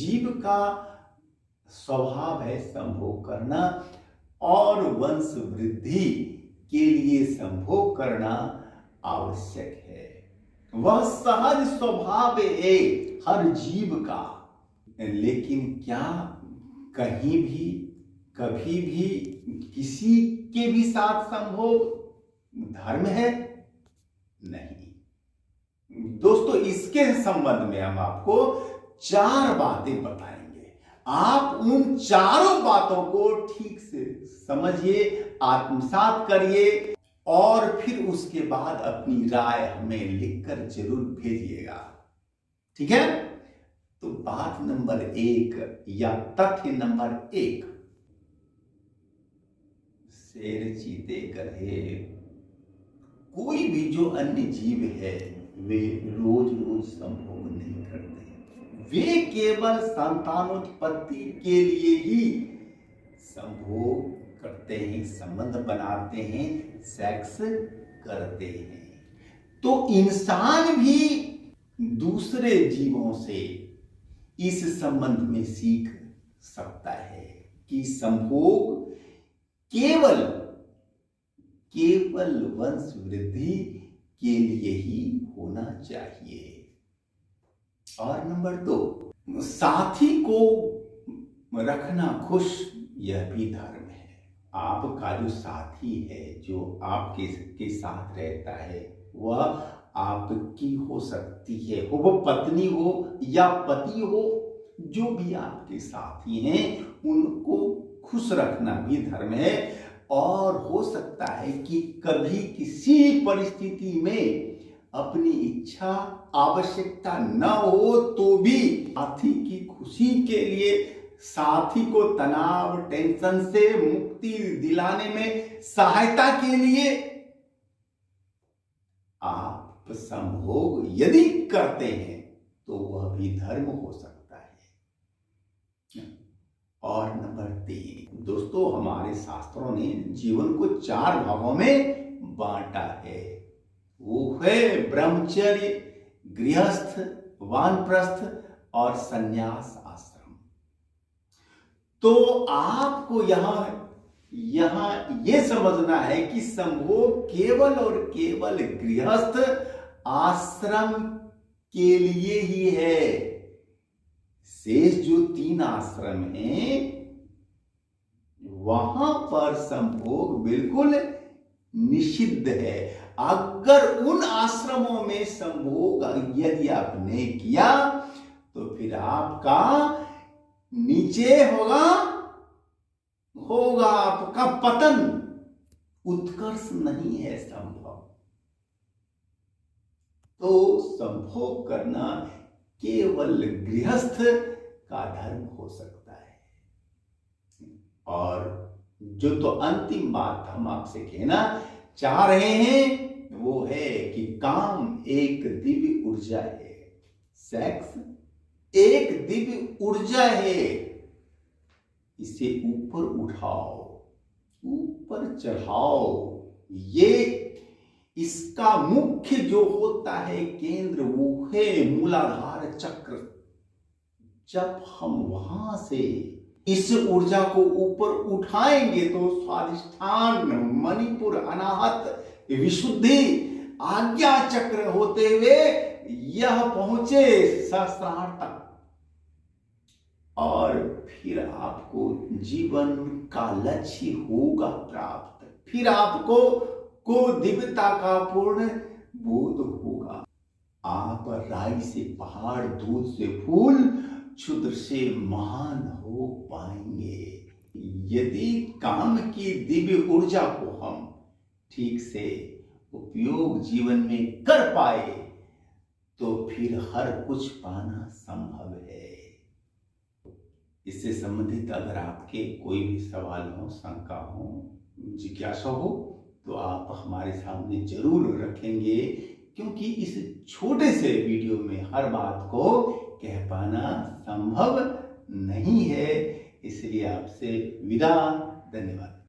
जीव का स्वभाव है संभोग करना और वंश वृद्धि के लिए संभोग करना आवश्यक है। वह सहज स्वभाव है हर जीव का। लेकिन क्या कहीं भी कभी भी किसी के भी साथ संभोग धर्म है? नहीं। दोस्तों, इसके संबंध में हम आपको 4 बातें बताएंगे। आप उन चारों बातों को ठीक से समझिए, आत्मसात करिए और फिर उसके बाद अपनी राय हमें लिखकर जरूर भेजिएगा। ठीक है? तो बात नंबर 1 या तथ्य नंबर 1, शेर, चीते, गधे, कोई भी जो अन्य जीव है वे रोज रोज संभोग नहीं करते। वे केवल संतानोत्पत्ति के लिए ही संभोग करते हैं, संबंध बनाते हैं, सेक्स करते हैं। तो इंसान भी दूसरे जीवों से इस संबंध में सीख सकता है कि संभोग केवल वंश वृद्धि के लिए ही होना चाहिए। और नंबर 2, साथी को रखना खुश, यह भी धर्म है। आपका जो साथी है, जो आपके साथ रहता है, वह आपकी हो सकती है, वो पत्नी हो या पति हो, जो भी आपके साथी हैं उनको खुश रखना भी धर्म है। और हो सकता है कि कभी किसी परिस्थिति में अपनी इच्छा आवश्यकता न हो तो भी साथी की खुशी के लिए, साथी को तनाव टेंशन से मुक्ति दिलाने में सहायता के लिए आप संभोग यदि करते हैं तो वह भी धर्म हो सकता है। और नंबर 3, दोस्तों, हमारे शास्त्रों ने जीवन को 4 भागों में बांटा है। वो है ब्रह्मचर्य, गृहस्थ, वानप्रस्थ और संन्यास आश्रम। तो आपको यहां ये समझना है कि संभोग केवल और केवल गृहस्थ आश्रम के लिए ही है। शेष जो 3 आश्रम हैं वहां पर संभोग बिल्कुल निषिद्ध है। अगर उन आश्रमों में संभोग यदि आपने किया तो फिर आपका नीचे होगा आपका पतन, उत्कर्ष नहीं है संभव। तो संभोग करना केवल गृहस्थ का धर्म हो सकता है। और जो तो अंतिम बात हम आपसे कहना चाह रहे हैं वो है कि काम एक दिव्य ऊर्जा है, सेक्स एक दिव्य ऊर्जा है। इसे ऊपर उठाओ, ऊपर चढ़ाओ। ये इसका मुख्य जो होता है केंद्र, वो है मूलाधार चक्र। जब हम वहां से इस ऊर्जा को ऊपर उठाएंगे तो स्वाधिष्ठान, मणिपुर, अनाहत, विशुद्धि, आज्ञा चक्र होते हुए यह पहुंचे सहस्त्रार तक। और फिर आपको जीवन का लक्ष्य होगा प्राप्त। फिर आपको दिव्यता का पूर्ण बोध होगा। आप राई से पहाड़, दूध से फूल, क्षुद्र से महान हो पाएंगे। यदि काम की दिव्य ऊर्जा को हम ठीक से उपयोग जीवन में कर पाए तो फिर हर कुछ पाना संभव है। इससे संबंधित अगर आपके कोई भी सवाल हो, शंका हो, जिज्ञासा हो तो आप हमारे सामने जरूर रखेंगे, क्योंकि इस छोटे से वीडियो में हर बात को कह पाना संभव नहीं है। इसलिए आपसे विदा। धन्यवाद।